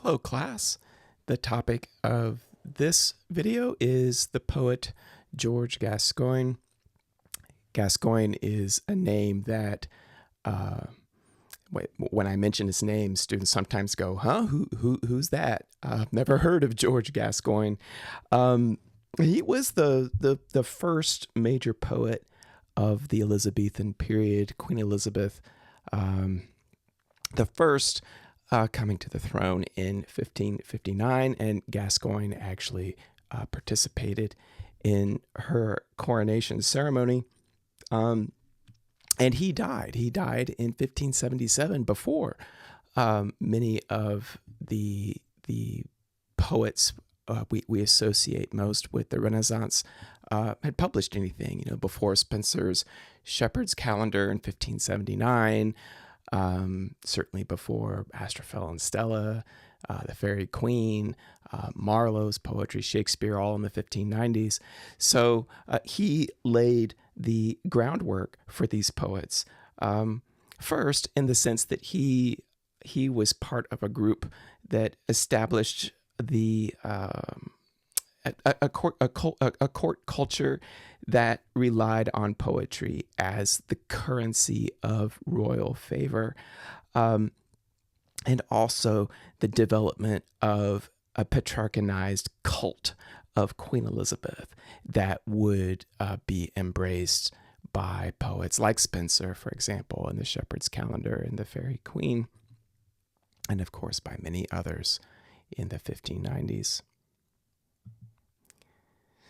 Hello, class. The topic of this video is the poet George Gascoigne. Gascoigne is a name that, when I mention his name, students sometimes go, "Huh? Who's that?" I've never heard of George Gascoigne. He was the first major poet of the Elizabethan period. Queen Elizabeth, the first, coming to the throne in 1559, and Gascoigne actually participated in her coronation ceremony. And he died. He died in 1577 before many of the poets we associate most with the Renaissance had published anything. Before Spenser's Shepherd's Calendar in 1579, certainly before Astrophel and Stella, the Fairy Queen, Marlowe's poetry, Shakespeare, all in the 1590s. So he laid the groundwork for these poets. First, in the sense that he was part of a group that established a court culture that relied on poetry as the currency of royal favor, and also the development of a patriarchanized cult of Queen Elizabeth that would be embraced by poets like Spenser, for example, in the Shepherd's Calendar and the Fairy Queen, and of course by many others in the 1590s.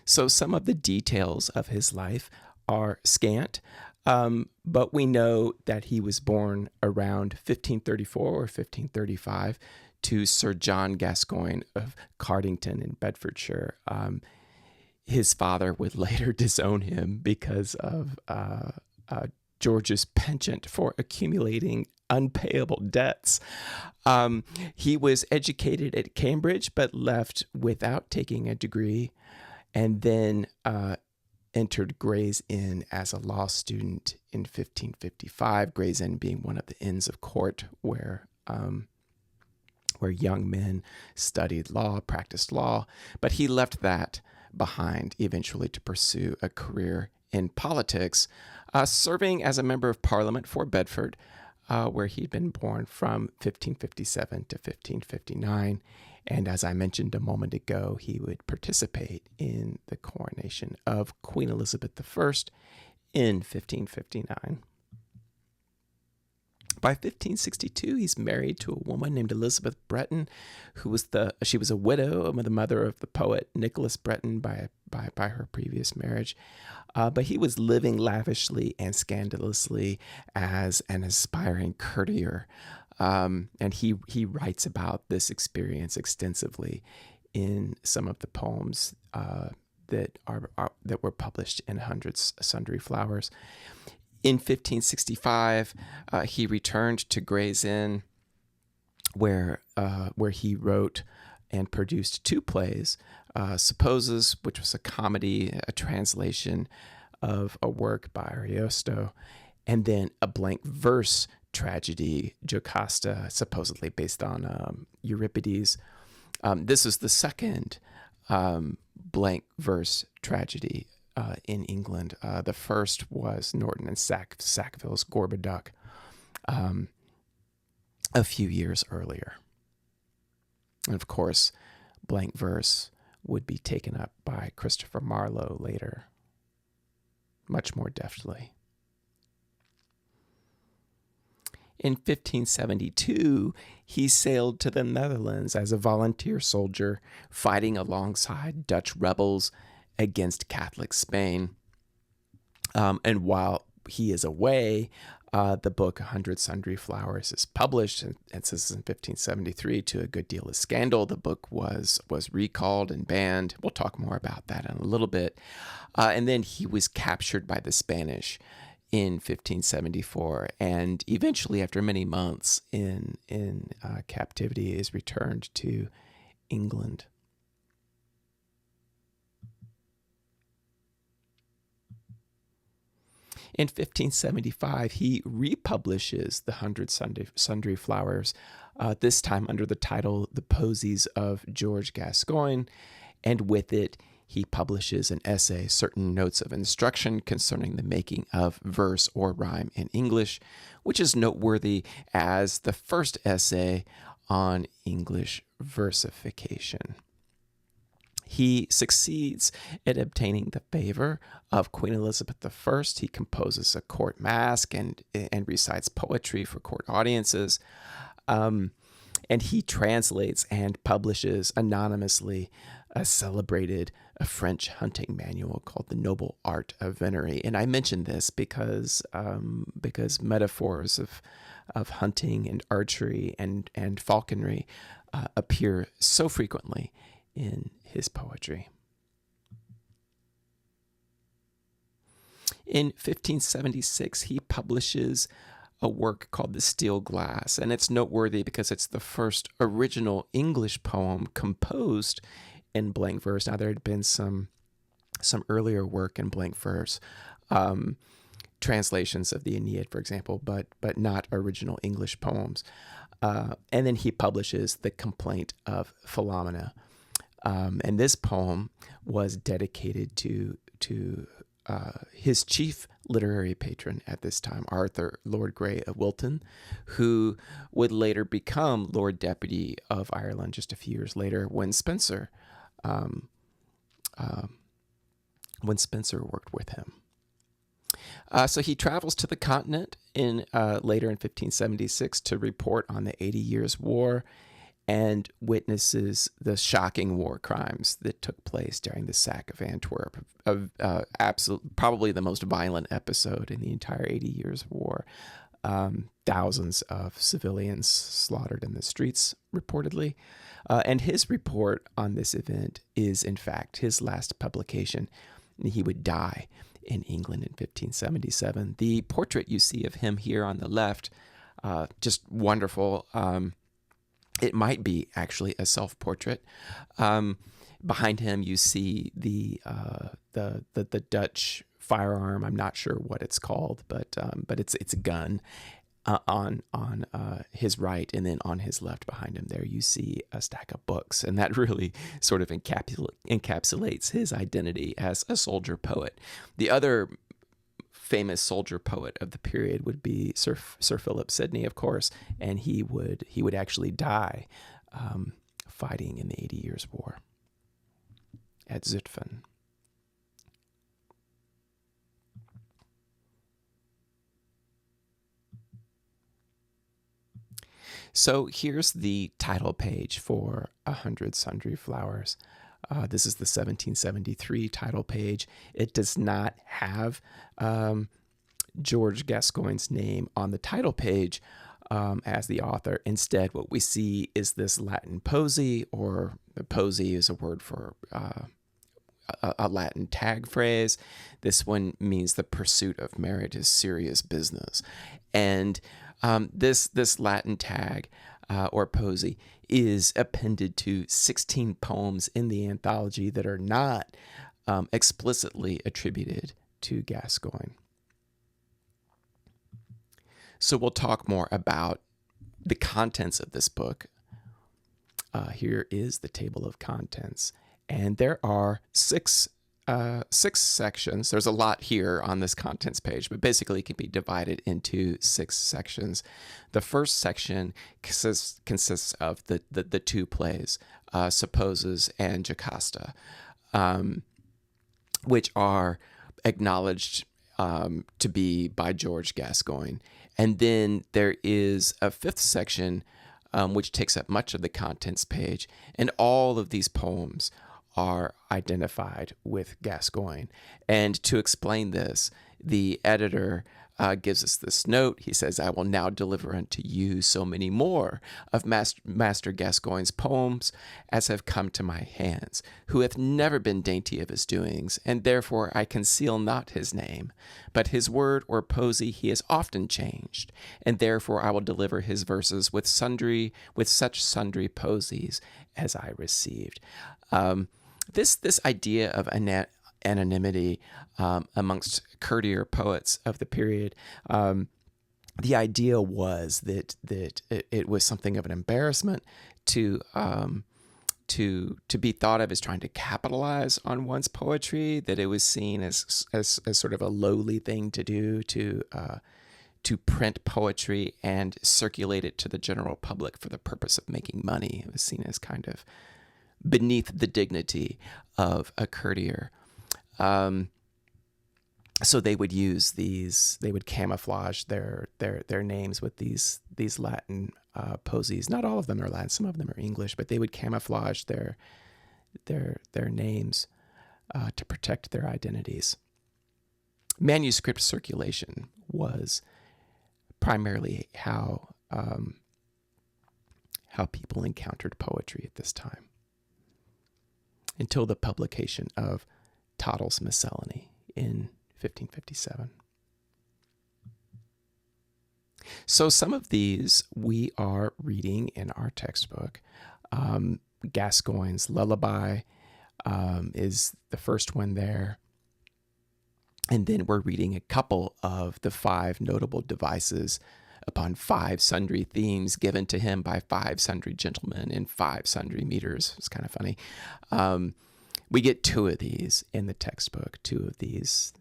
So some of the details of his life are scant, but we know that he was born around 1534 or 1535 to Sir John Gascoigne of Cardington in Bedfordshire. His father would later disown him because of George's penchant for accumulating unpayable debts. He was educated at Cambridge, but left without taking a degree, and then entered Gray's Inn as a law student in 1555, Gray's Inn being one of the inns of court where young men studied law, practiced law. But he left that behind eventually to pursue a career in politics, serving as a member of Parliament for Bedford, where he'd been born from 1557 to 1559. And as I mentioned a moment ago, he would participate in the coronation of Queen Elizabeth I in 1559. By 1562, he's married to a woman named Elizabeth Breton, she was a widow of the mother of the poet Nicholas Breton by her previous marriage. But he was living lavishly and scandalously as an aspiring courtier. And he writes about this experience extensively in some of the poems that were published in Hundreds Sundry Flowers. In 1565, he returned to Gray's Inn, where he wrote and produced two plays, Supposes, which was a comedy, a translation of a work by Ariosto, and then a blank verse tragedy, Jocasta, supposedly based on Euripides. This is the second blank verse tragedy in England. The first was Norton and Sackville's Gorboduc a few years earlier. And of course, blank verse would be taken up by Christopher Marlowe later, much more deftly. In 1572, he sailed to the Netherlands as a volunteer soldier, fighting alongside Dutch rebels against Catholic Spain. And while he is away, the book A Hundred Sundry Flowers is published, and this is in 1573 to a good deal of scandal. The book was recalled and banned. We'll talk more about that in a little bit. And then he was captured by the Spanish in 1574, and eventually, after many months in captivity, is returned to England. In 1575, he republishes The Hundred Sundry Flowers, this time under the title The Posies of George Gascoigne, and with it, he publishes an essay, Certain Notes of Instruction Concerning the Making of Verse or Rhyme in English, which is noteworthy as the first essay on English versification. He succeeds in obtaining the favor of Queen Elizabeth I. He composes a court masque and recites poetry for court audiences. And he translates and publishes anonymously a celebrated French hunting manual called The Noble Art of Venery. And I mention this because metaphors of hunting and archery and falconry appear so frequently in his poetry. In 1576, he publishes a work called The Steel Glass, and it's noteworthy because it's the first original English poem composed in blank verse. Now, there had been some earlier work in blank verse, translations of the Aeneid, for example, but not original English poems. And then he publishes The Complaint of Philomena. And this poem was dedicated to his chief literary patron at this time, Arthur Lord Grey of Wilton, who would later become Lord Deputy of Ireland just a few years later when Spencer worked with him. So he travels to the continent later in 1576 to report on the 80 Years' War and witnesses the shocking war crimes that took place during the sack of Antwerp, probably the most violent episode in the entire 80 Years' War. Thousands of civilians slaughtered in the streets, reportedly. And his report on this event is, in fact, his last publication. He would die in England in 1577. The portrait you see of him here on the left, just wonderful. It might be actually a self-portrait. Behind him, you see the Dutch firearm. I'm not sure what it's called, but it's a gun on his right, and then on his left behind him there you see a stack of books, and that really sort of encapsulates his identity as a soldier poet. The other famous soldier poet of the period would be Sir Philip Sidney, of course, and he would actually die fighting in the 80 Years' War at Zutphen. So here's the title page for A Hundred Sundry Flowers. This is the 1773 title page. It does not have George Gascoigne's name on the title page as the author. Instead, what we see is this Latin posy, or posy is a word for a Latin tag phrase. This one means the pursuit of merit is serious business. And this Latin tag or posy is appended to 16 poems in the anthology that are not explicitly attributed to Gascoigne. So we'll talk more about the contents of this book. Here is the table of contents, and there are six sections. There's a lot here on this contents page, but basically it can be divided into 6 sections. The first section consists of the two plays, Supposes and Jocasta, which are acknowledged to be by George Gascoigne. And then there is a 5th section which takes up much of the contents page, and all of these poems are identified with Gascoigne. And to explain this, the editor gives us this note. He says, "I will now deliver unto you so many more of Master Gascoigne's poems as have come to my hands, who hath never been dainty of his doings, and therefore I conceal not his name. But his word or posy he has often changed, and therefore I will deliver his verses with such sundry posies as I received." This idea of anonymity amongst courtier poets of the period. The idea was that it was something of an embarrassment to be thought of as trying to capitalize on one's poetry, that it was seen as sort of a lowly thing to do, to print poetry and circulate it to the general public for the purpose of making money. It was seen as kind of beneath the dignity of a courtier. So they would use these, they would camouflage their names with these Latin posies. Not all of them are Latin, some of them are English, but they would camouflage their names to protect their identities. Manuscript circulation was primarily how people encountered poetry at this time, until the publication of Toddle's Miscellany in 1557. So some of these we are reading in our textbook. Gascoigne's Lullaby is the first one there. And then we're reading a couple of the 5 notable devices upon 5 sundry themes given to him by 5 sundry gentlemen in 5 sundry meters. It's kind of funny. We get 2 of these in the textbook, 2 of these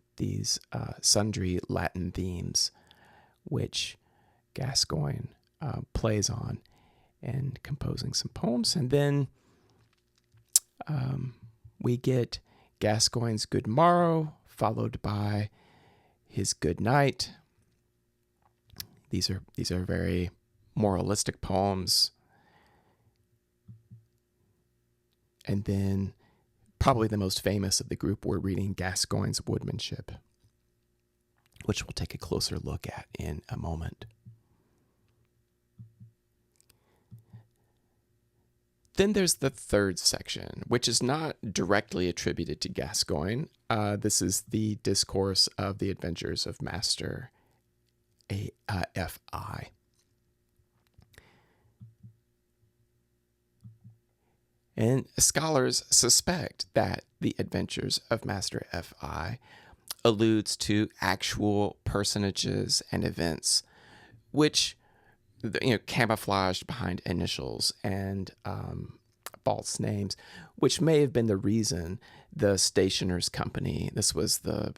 sundry Latin themes, which Gascoigne plays on in composing some poems. And then we get Gascoigne's Good Morrow, followed by his Good Night. These are very moralistic poems. And then probably the most famous of the group, we're reading Gascoigne's Woodmanship, which we'll take a closer look at in a moment. Then there's the third section, which is not directly attributed to Gascoigne. This is the discourse of the adventures of Master F.I. And scholars suspect that the adventures of Master F.I. alludes to actual personages and events, which, camouflaged behind initials and false names, which may have been the reason the Stationers Company, this was the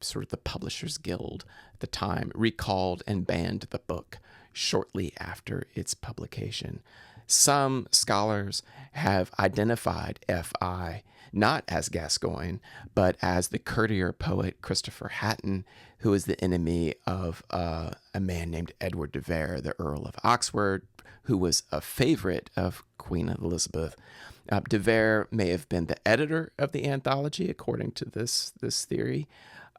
sort of the Publishers Guild at the time, recalled and banned the book shortly after its publication. Some scholars have identified F.I. not as Gascoigne, but as the courtier poet Christopher Hatton, who is the enemy of a man named Edward de Vere, the Earl of Oxford, who was a favorite of Queen Elizabeth. De Vere may have been the editor of the anthology, according to this theory,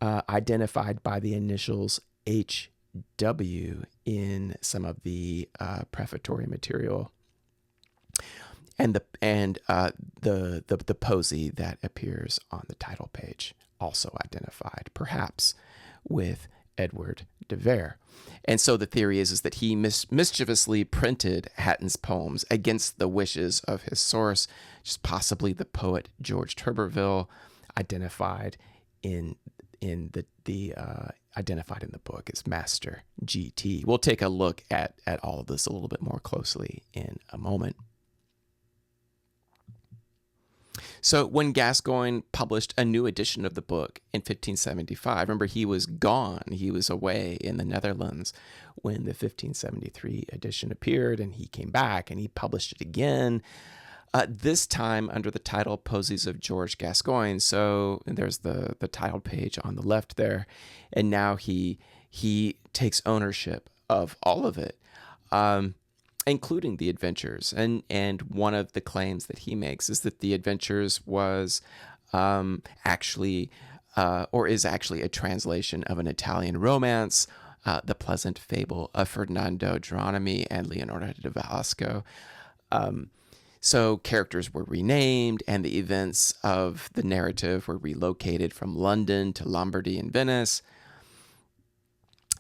identified by the initials H.W. in some of the prefatory material, and the posy that appears on the title page, also identified, perhaps with Edward de Vere. And so the theory is that he mischievously printed Hatton's poems against the wishes of his source, just possibly the poet George Turberville, identified in the book as Master G.T. We'll take a look at all of this a little bit more closely in a moment. So when Gascoigne published a new edition of the book in 1575, remember he was gone, he was away in the Netherlands when the 1573 edition appeared, and he came back and he published it again, this time under the title Posies of George Gascoigne. So there's the title page on the left there, and now he takes ownership of all of it, including the adventures. And one of the claims that he makes is that the adventures was actually a translation of an Italian romance, The Pleasant Fable of Ferdinando Geronimi and Leonardo da Valsco. So characters were renamed, and the events of the narrative were relocated from London to Lombardy and Venice.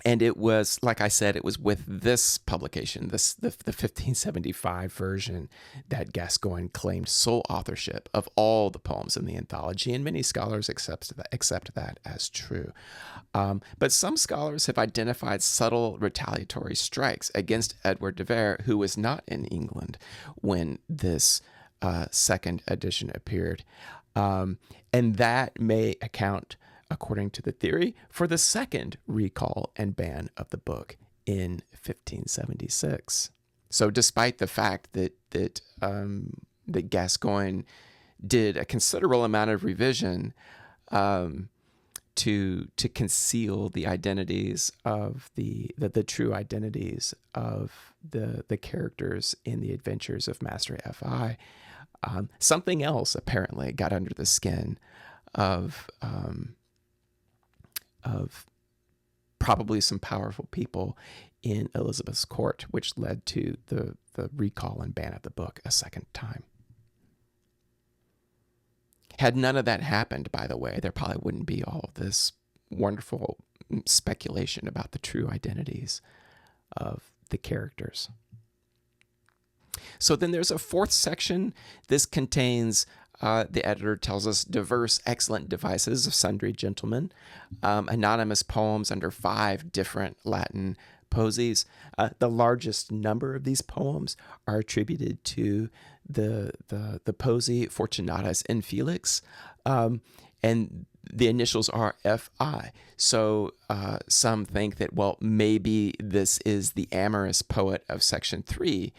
And it was, like I said, it was with this publication, the 1575 version, that Gascoigne claimed sole authorship of all the poems in the anthology, and many scholars accept that as true. But some scholars have identified subtle retaliatory strikes against Edward de Vere, who was not in England when this second edition appeared. And that may account, according to the theory, for the second recall and ban of the book in 1576. So, despite the fact that Gascoigne did a considerable amount of revision to conceal the identities of the true identities of the characters in the adventures of Master F.I., something else apparently got under the skin of probably some powerful people in Elizabeth's court, which led to the recall and ban of the book a second time. Had none of that happened, by the way, there probably wouldn't be all of this wonderful speculation about the true identities of the characters. So then there's a fourth section. This contains, the editor tells us, diverse, excellent devices of sundry gentlemen, anonymous poems under 5 different Latin posies. The largest number of these poems are attributed to the posy Fortunatus in Felix, and the initials are F.I. So some think that, well, maybe this is the amorous poet of section 3,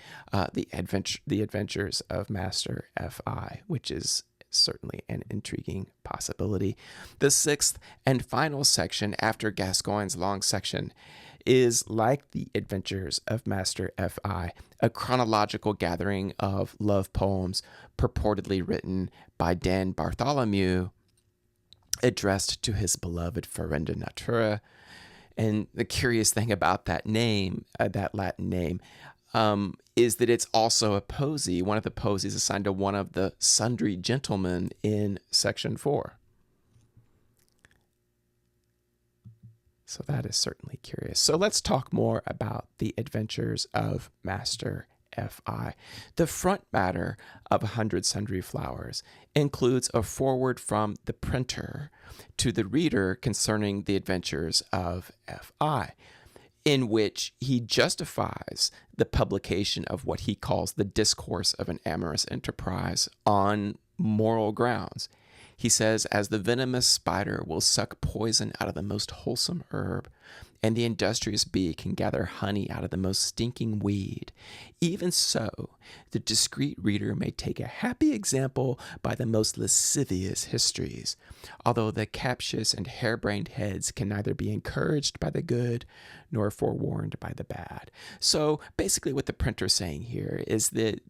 the adventures of Master F.I., which is certainly an intriguing possibility. The 6th and final section, after Gascoigne's long section, is like the adventures of Master F.I., a chronological gathering of love poems purportedly written by Dan Bartholomew, addressed to his beloved Ferenda Natura. And the curious thing about that name, that Latin name, is that it's also a posy, one of the posies assigned to one of the sundry gentlemen in section 4. So that is certainly curious. So let's talk more about the adventures of Master F.I. The front matter of 100 Sundry Flowers includes a foreword from the printer to the reader concerning the adventures of F.I., in which he justifies the publication of what he calls the discourse of an amorous enterprise on moral grounds. He says, as the venomous spider will suck poison out of the most wholesome herb, and the industrious bee can gather honey out of the most stinking weed, even so the discreet reader may take a happy example by the most lascivious histories, although the captious and harebrained heads can neither be encouraged by the good nor forewarned by the bad. So basically what the printer's saying here is that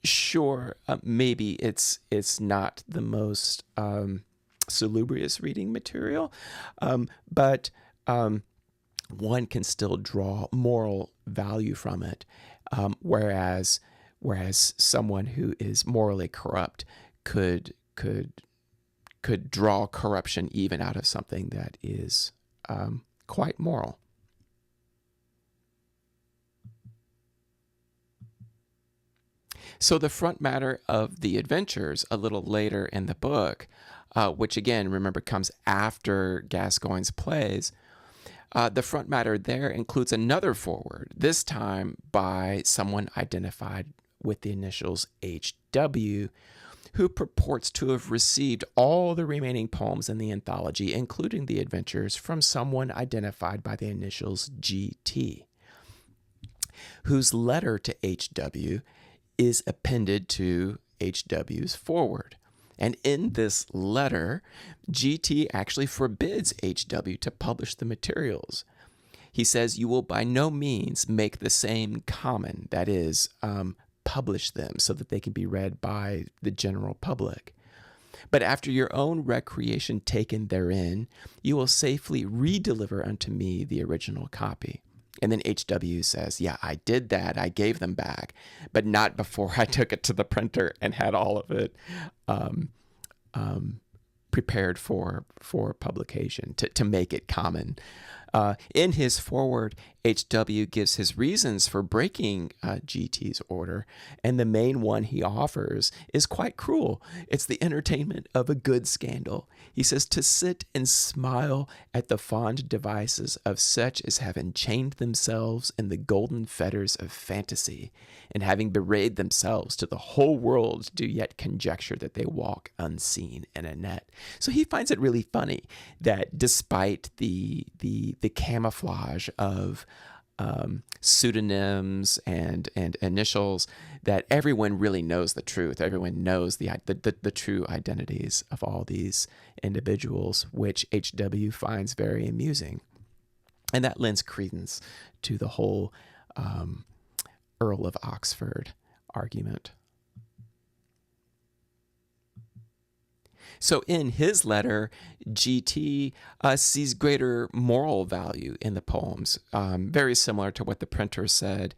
sure, maybe it's not the most salubrious reading material, but one can still draw moral value from it, whereas someone who is morally corrupt could draw corruption even out of something that is quite moral. So the front matter of the adventures a little later in the book, which again, remember, comes after Gascoigne's plays, the front matter there includes another foreword, this time by someone identified with the initials H.W., who purports to have received all the remaining poems in the anthology, including the adventures, from someone identified by the initials G.T., whose letter to H.W. is appended to H.W.'s foreword. And in this letter, G.T. actually forbids H.W. to publish the materials. He says, you will by no means make the same common, that is, publish them so that they can be read by the general public. But after your own recreation taken therein, you will safely redeliver unto me the original copy. And then H.W. says, yeah, I did that. I gave them back, but not before I took it to the printer and had all of it prepared for publication to make it common. In his foreword, H.W. gives his reasons for breaking GT's order, and the main one he offers is quite cruel. It's the entertainment of a good scandal. He says, to sit and smile at the fond devices of such as have enchained themselves in the golden fetters of fantasy, and having bewrayed themselves to the whole world, do yet conjecture that they walk unseen in a net. So he finds it really funny that despite the camouflage of pseudonyms and initials, that everyone really knows the truth. Everyone knows the true identities of all these individuals, which H.W. finds very amusing. And that lends credence to the whole Earl of Oxford argument. So in his letter, GT sees greater moral value in the poems, very similar to what the printer said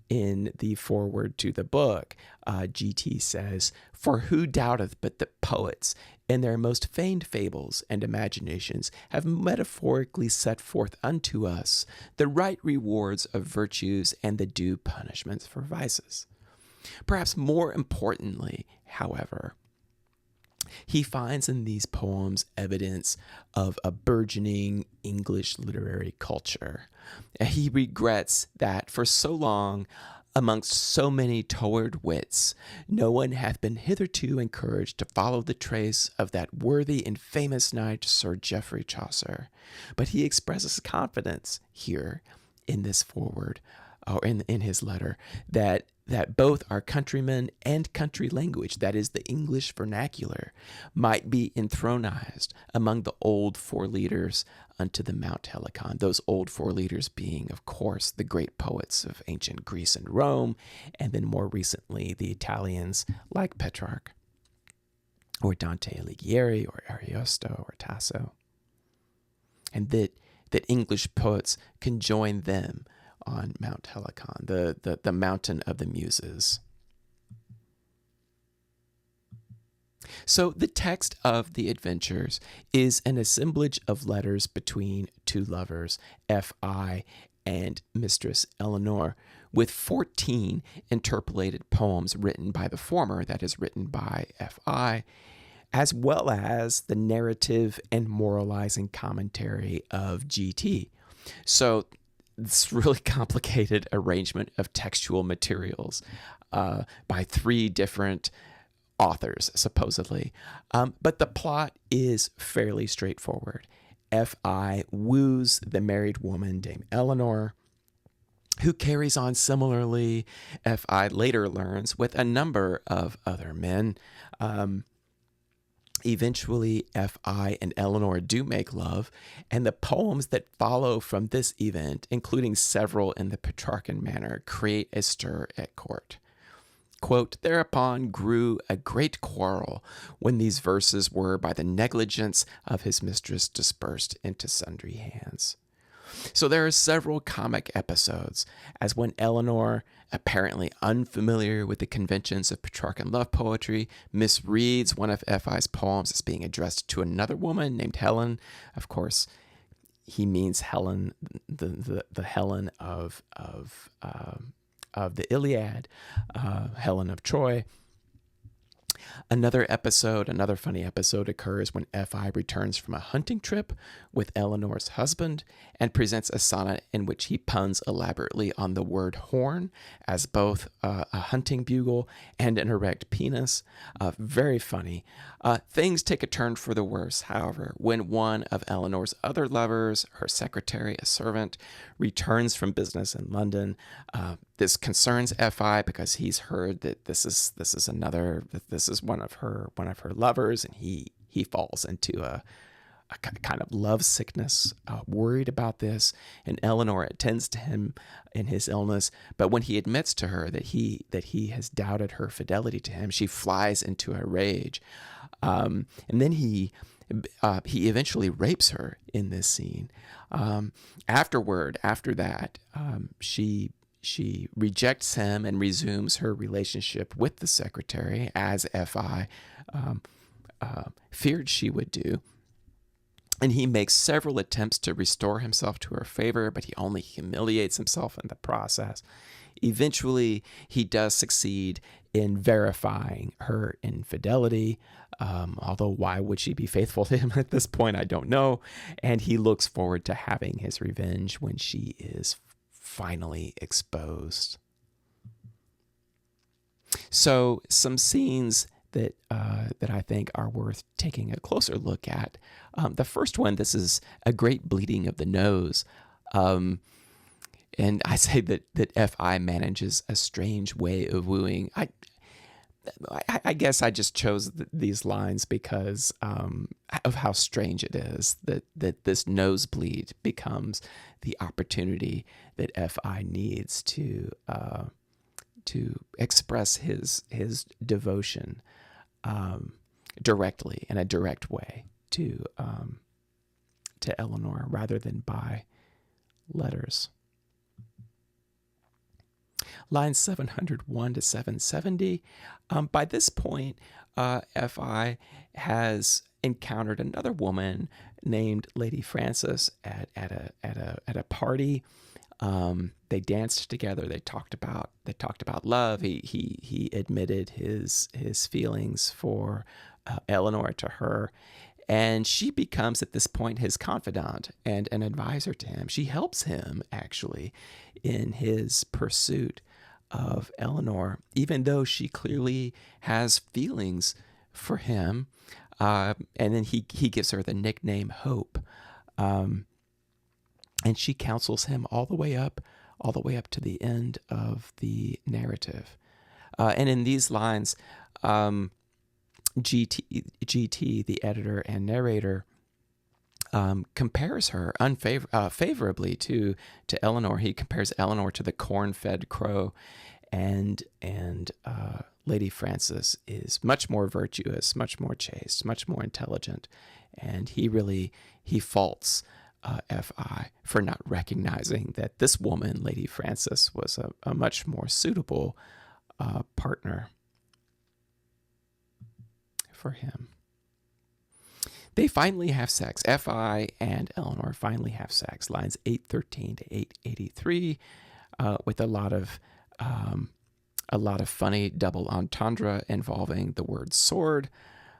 in the foreword to the book. GT says, "For who doubteth but that poets, in their most feigned fables and imaginations, have metaphorically set forth unto us the right rewards of virtues and the due punishments for vices?" Perhaps more importantly, however, he finds in these poems evidence of a burgeoning English literary culture. He regrets that for so long, amongst so many toward wits, no one hath been hitherto encouraged to follow the trace of that worthy and famous knight, Sir Geoffrey Chaucer. But he expresses confidence here in this foreword, or in his letter, that both our countrymen and country language, that is the English vernacular, might be enthronized among the old four leaders unto the Mount Helicon. Those old four leaders being, of course, the great poets of ancient Greece and Rome, and then more recently the Italians like Petrarch, or Dante Alighieri, or Ariosto, or Tasso. And that English poets can join them on Mount Helicon, the mountain of the Muses. So the text of the Adventures is an assemblage of letters between two lovers, F.I. and Mistress Eleanor, with 14 interpolated poems written by the former, that is, written by F.I., as well as the narrative and moralizing commentary of G.T. So this really complicated arrangement of textual materials by three different authors, supposedly. But the plot is fairly straightforward. F.I. woos the married woman named Eleanor, who carries on similarly, F.I. later learns, with a number of other men. Eventually, F.I. and Eleanor do make love, and the poems that follow from this event, including several in the Petrarchan manner, create a stir at court. Quote, "Thereupon grew a great quarrel, when these verses were by the negligence of his mistress dispersed into sundry hands." So there are several comic episodes, as when Eleanor, apparently unfamiliar with the conventions of Petrarchan love poetry, misreads one of F.I.'s poems as being addressed to another woman named Helen. Of course, he means Helen, the Helen of the Iliad, Helen of Troy. Another funny episode occurs when F.I. returns from a hunting trip with Eleanor's husband and presents a sonnet in which he puns elaborately on the word horn as both a hunting bugle and an erect penis. Very funny. Things take a turn for the worse, however, when one of Eleanor's other lovers, her secretary, a servant, returns from business in London. This concerns F.I. because he's heard that this is one of her lovers, and he falls into a kind of love sickness, worried about this. And Eleanor attends to him in his illness, but when he admits to her that he has doubted her fidelity to him, she flies into a rage, and then he eventually rapes her in this scene. After that, she rejects him and resumes her relationship with the secretary, as F.I. Feared she would do. And he makes several attempts to restore himself to her favor, but he only humiliates himself in the process. Eventually, he does succeed in verifying her infidelity. Although, why would she be faithful to him at this point? I don't know. And he looks forward to having his revenge when she is finally exposed. So, some scenes that I think are worth taking a closer look at. The first one, this is a great bleeding of the nose. And I say that F.I. manages a strange way of wooing. I guess I just chose these lines because of how strange it is that this nosebleed becomes the opportunity that F.I. needs to express his devotion directly, in a direct way, to Eleanor, rather than by letters. Lines 701 to 770. By this point, F.I. has encountered another woman named Lady Frances at a party. They danced together. They talked about love. He admitted his feelings for Eleanor to her, and she becomes at this point his confidant and an advisor to him. She helps him actually in his pursuit of Eleanor, even though she clearly has feelings for him. And then he gives her the nickname Hope. And she counsels him all the way up to the end of the narrative. And in these lines, GT, the editor and narrator, compares her favorably to Eleanor. He compares Eleanor to the corn-fed crow, and Lady Frances is much more virtuous, much more chaste, much more intelligent, and he faults F.I. for not recognizing that this woman, Lady Frances, was a much more suitable partner for him. They finally have sex. F.I. and Eleanor finally have sex. Lines 813 to 883, with a lot of funny double entendre involving the word sword.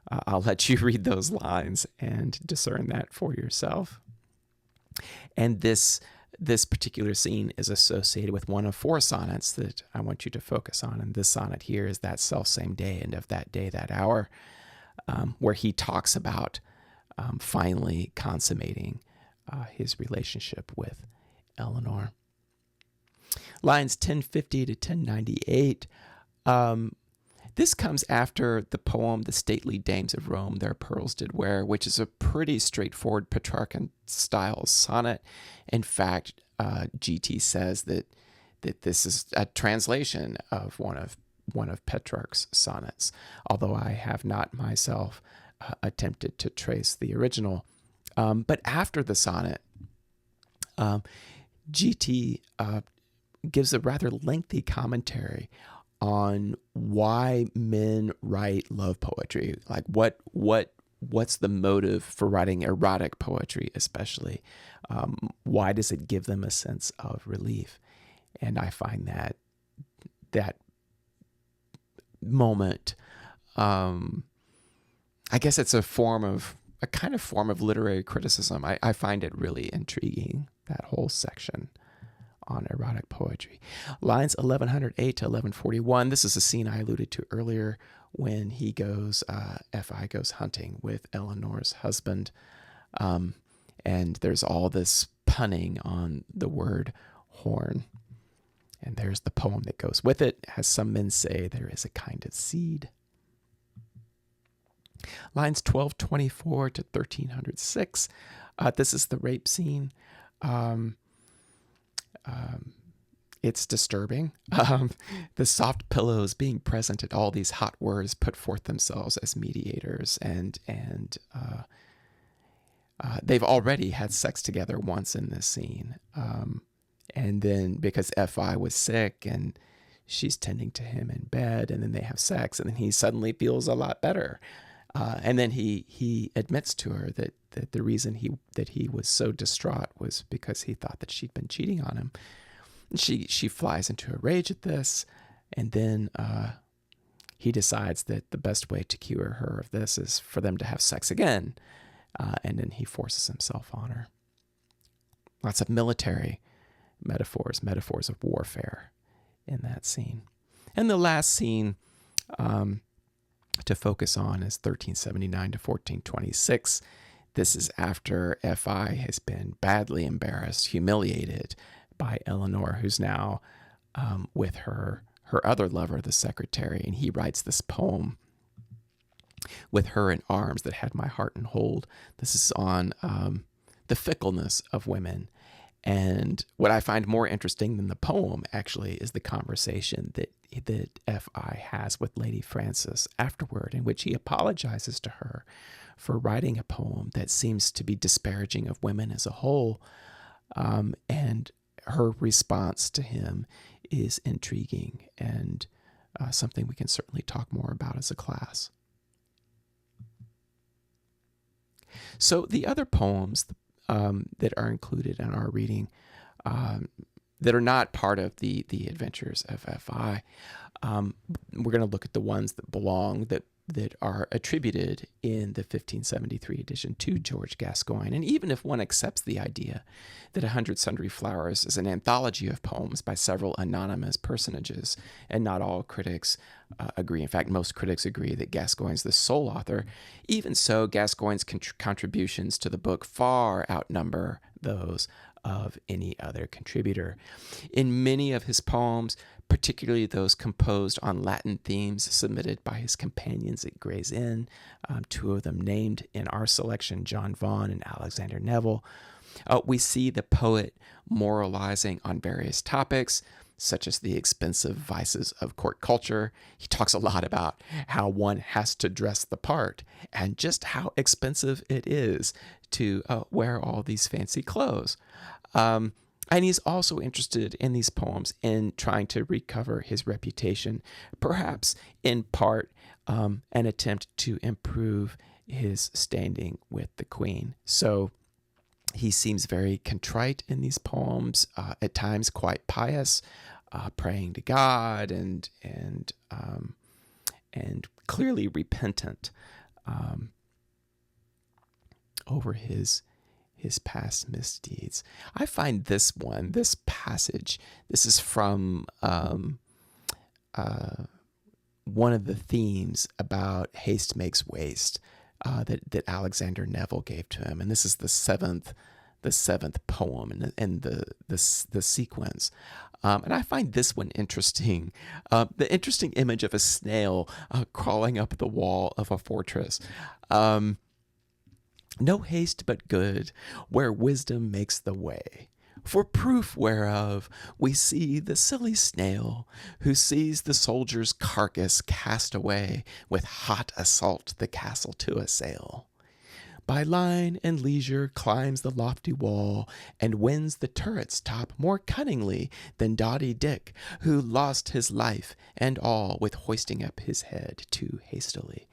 I'll let you read those lines and discern that for yourself. And this particular scene is associated with one of 4 sonnets that I want you to focus on. And this sonnet here is that selfsame day, and of that day, that hour, where he talks about finally consummating his relationship with Eleanor. Lines 1050 to 1098. This comes after the poem "The Stately Dames of Rome Their Pearls Did Wear," which is a pretty straightforward Petrarchan-style sonnet. In fact, GT says that this is a translation of one of Petrarch's sonnets, although I have not myself attempted to trace the original. But after the sonnet, GT gives a rather lengthy commentary on why men write love poetry. Like what's the motive for writing erotic poetry, especially? Why does it give them a sense of relief? And I find that moment, I guess it's a kind of form of literary criticism. I find it really intriguing, that whole section on erotic poetry. Lines 1108 to 1141. This is a scene I alluded to earlier when F.I. goes hunting with Eleanor's husband. And there's all this punning on the word horn. And there's the poem that goes with it. As some men say, there is a kind of seed. Lines 1224 to 1306. This is the rape scene. It's disturbing. The soft pillows being present at all these hot words put forth themselves as mediators, and they've already had sex together once in this scene. And then because F.I. was sick and she's tending to him in bed, and then they have sex, and then he suddenly feels a lot better. And then he admits to her that the reason he was so distraught was because he thought that she'd been cheating on him. And she flies into a rage at this, and then he decides that the best way to cure her of this is for them to have sex again, and then he forces himself on her. Lots of military metaphors of warfare in that scene. And the last scene to focus on is 1379 to 1426. This is after F.I. has been badly embarrassed, humiliated by Eleanor, who's now with her other lover, the secretary, and he writes this poem, With Her in Arms That Had My Heart in Hold. This is on the fickleness of women. And what I find more interesting than the poem, actually, is the conversation that F.I. has with Lady Frances afterward, in which he apologizes to her for writing a poem that seems to be disparaging of women as a whole. And her response to him is intriguing and something we can certainly talk more about as a class. So the other poems that are included in our reading that are not part of the adventures of F.I., we're going to look at the ones that belong, that are attributed in the 1573 edition to George Gascoigne. And even if one accepts the idea that 100 Sundry Flowers is an anthology of poems by several anonymous personages, and not all critics agree, in fact, most critics agree that Gascoigne's the sole author, even so, Gascoigne's contributions to the book far outnumber those of any other contributor. In many of his poems, particularly those composed on Latin themes submitted by his companions at Gray's Inn, two of them named in our selection, John Vaughan and Alexander Neville, we see the poet moralizing on various topics, such as the expensive vices of court culture. He talks a lot about how one has to dress the part and just how expensive it is to wear all these fancy clothes. And he's also interested in these poems in trying to recover his reputation, perhaps in part an attempt to improve his standing with the Queen. So he seems very contrite in these poems, at times quite pious, praying to God and clearly repentant over his past misdeeds. I find this passage, this is from one of the themes about haste makes waste that Alexander Neville gave to him, and this is the seventh poem in the sequence. And I find this one interesting. The interesting image of a snail crawling up the wall of a fortress. No haste but good, where wisdom makes the way. For proof whereof we see the silly snail, who sees the soldier's carcass cast away, with hot assault the castle to assail. By line and leisure climbs the lofty wall, and wins the turret's top more cunningly than doughty Dick, who lost his life and all with hoisting up his head too hastily.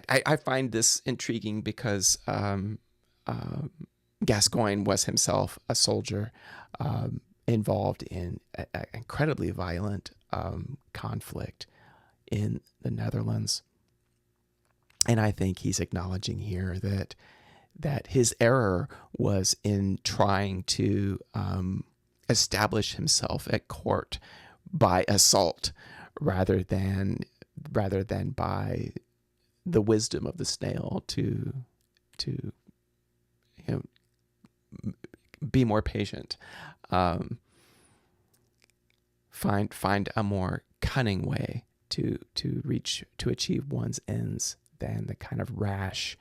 I find this intriguing because Gascoigne was himself a soldier involved in an incredibly violent conflict in the Netherlands. And I think he's acknowledging here that his error was in trying to establish himself at court by assault rather than by the wisdom of the snail to be more patient, find a more cunning way to achieve one's ends than the kind of rash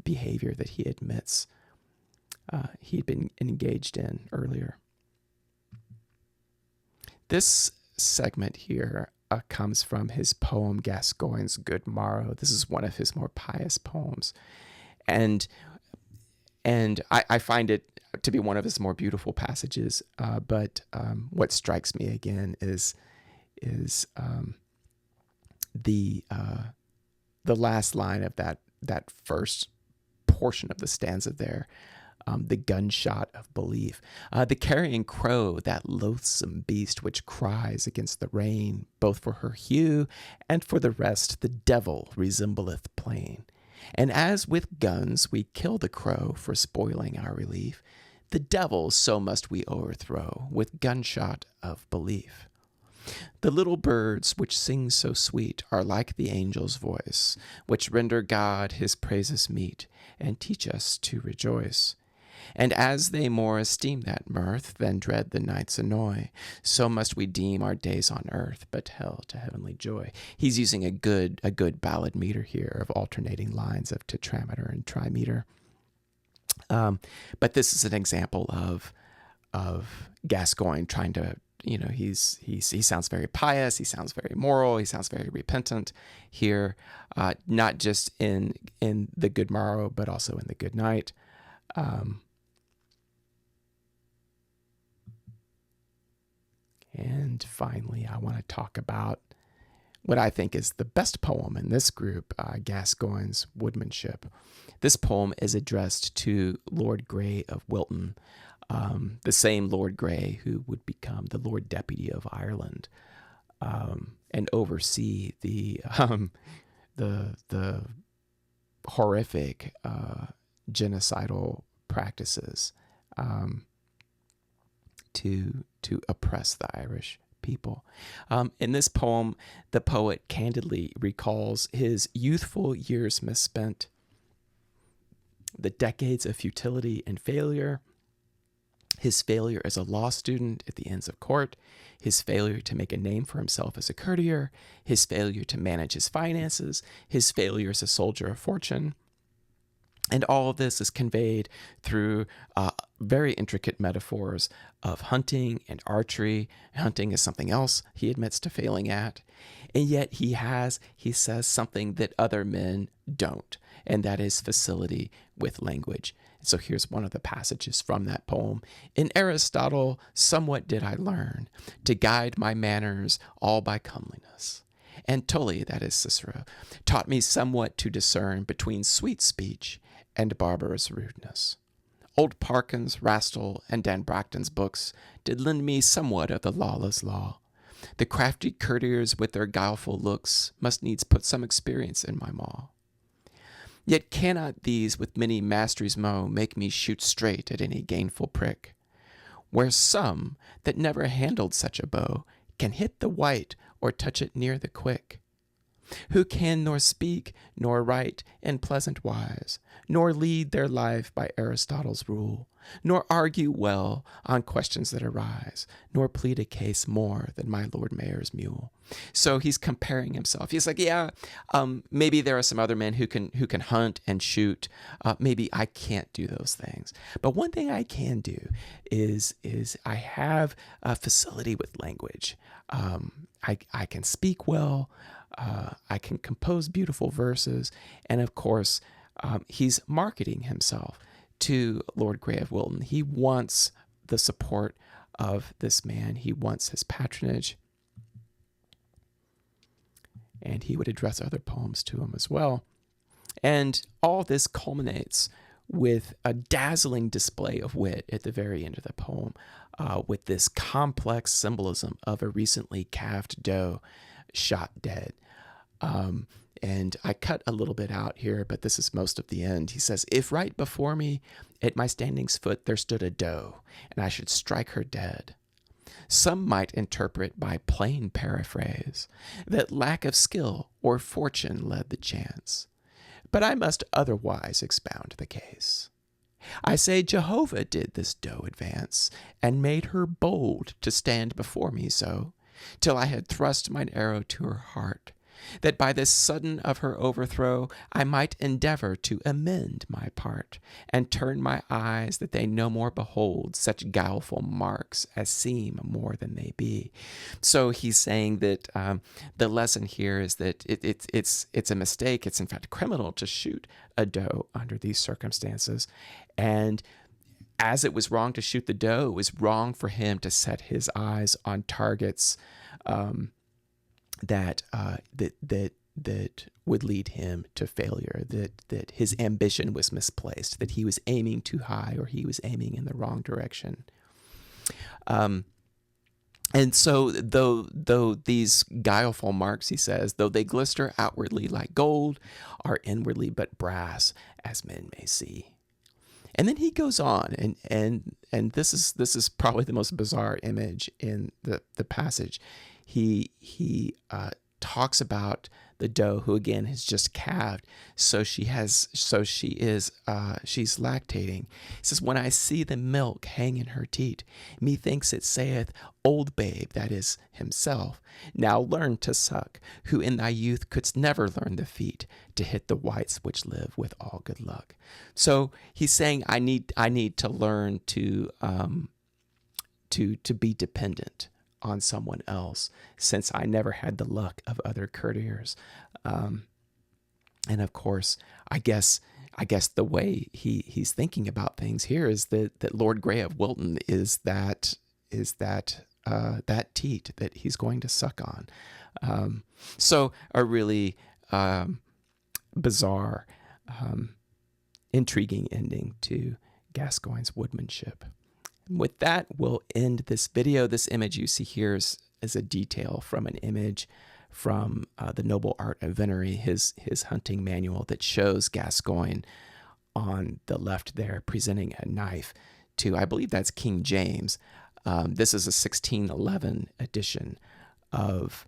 behavior that he admits he'd been engaged in earlier. This segment here comes from his poem Gascoigne's Good Morrow. This is one of his more pious poems, and I find it to be one of his more beautiful passages. But what strikes me again is the last line of that first portion of the stanza there, the gunshot of belief. The carrion crow, that loathsome beast which cries against the rain, both for her hue and for the rest, the devil resembleth plain. And as with guns we kill the crow for spoiling our relief, the devil so must we overthrow with gunshot of belief. The little birds which sing so sweet are like the angel's voice, which render God his praises meet, and teach us to rejoice. And as they more esteem that mirth than dread the night's annoy, so must we deem our days on earth but hell to heavenly joy. He's using a good ballad meter here of alternating lines of tetrameter and trimeter. But this is an example of Gascoigne trying to, he sounds very pious, he sounds very moral, he sounds very repentant here, not just in the good morrow, but also in the good night. And finally, I want to talk about what I think is the best poem in this group, Gascoigne's Woodmanship. This poem is addressed to Lord Grey of Wilton, the same Lord Grey who would become the Lord Deputy of Ireland, and oversee the horrific genocidal practices to oppress the Irish people. In this poem, the poet candidly recalls his youthful years misspent, the decades of futility and failure, his failure as a law student at the Inns of Court, his failure to make a name for himself as a courtier, his failure to manage his finances, his failure as a soldier of fortune. And all of this is conveyed through very intricate metaphors of hunting and archery. Hunting is something else he admits to failing at. And yet he says something that other men don't, and that is facility with language. So here's one of the passages from that poem. In Aristotle, somewhat did I learn to guide my manners all by comeliness. And Tully, that is Cicero, taught me somewhat to discern between sweet speech and barbarous rudeness. Old Parkins, Rastall, and Dan Bracton's books did lend me somewhat of the lawless law. The crafty courtiers with their guileful looks must needs put some experience in my maw. Yet cannot these with many masteries mow make me shoot straight at any gainful prick, where some that never handled such a bow can hit the white or touch it near the quick, who can nor speak nor write in pleasant wise, nor lead their life by Aristotle's rule, nor argue well on questions that arise, nor plead a case more than my Lord Mayor's mule. So he's comparing himself. He's like, maybe there are some other men who can hunt and shoot. Maybe I can't do those things. But one thing I can do is I have a facility with language. I can speak well. I can compose beautiful verses. And of course, he's marketing himself to Lord Grey of Wilton. He wants the support of this man. He wants his patronage. And he would address other poems to him as well. And all this culminates with a dazzling display of wit at the very end of the poem, with this complex symbolism of a recently calved doe shot dead. And I cut a little bit out here, but this is most of the end. He says, if right before me at my standing's foot there stood a doe, and I should strike her dead, some might interpret by plain paraphrase that lack of skill or fortune led the chance. But I must otherwise expound the case. I say Jehovah did this doe advance, and made her bold to stand before me so, till I had thrust mine arrow to her heart, that by this sudden of her overthrow I might endeavor to amend my part, and turn my eyes that they no more behold such guileful marks as seem more than they be. So he's saying that the lesson here is that it's a mistake. It's in fact criminal to shoot a doe under these circumstances. And as it was wrong to shoot the doe, it was wrong for him to set his eyes on targets that would lead him to failure, that his ambition was misplaced, that he was aiming too high or he was aiming in the wrong direction. And so though these guileful marks, he says, though they glister outwardly like gold, are inwardly but brass, as men may see. And then he goes on, and this is probably the most bizarre image in the passage. He talks about the doe who again has just calved, she's lactating. He says, when I see the milk hang in her teat, methinks it saith, old babe, that is himself, now learn to suck, who in thy youth couldst never learn the feat to hit the whites which live with all good luck. So he's saying, I need to learn to be dependent on someone else, since I never had the luck of other courtiers. And of course, I guess the way he's thinking about things here is that Lord Grey of Wilton is that teat that he's going to suck on. So a really bizarre, intriguing ending to Gascoigne's woodmanship. With that, we'll end this video. This image you see here is a detail from an image from the Noble Art of Venery, his hunting manual, that shows Gascoigne on the left there presenting a knife to, I believe that's King James. This is a 1611 edition of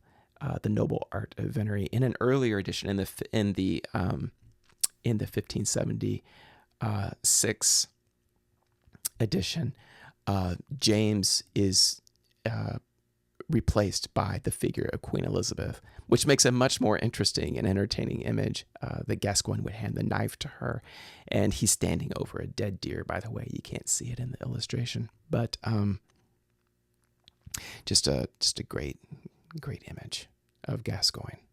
the Noble Art of Venery. In an earlier edition, in the 1576 edition, James is replaced by the figure of Queen Elizabeth, which makes a much more interesting and entertaining image. That Gascoigne would hand the knife to her, and he's standing over a dead deer. By the way, you can't see it in the illustration, but just a great image of Gascoigne.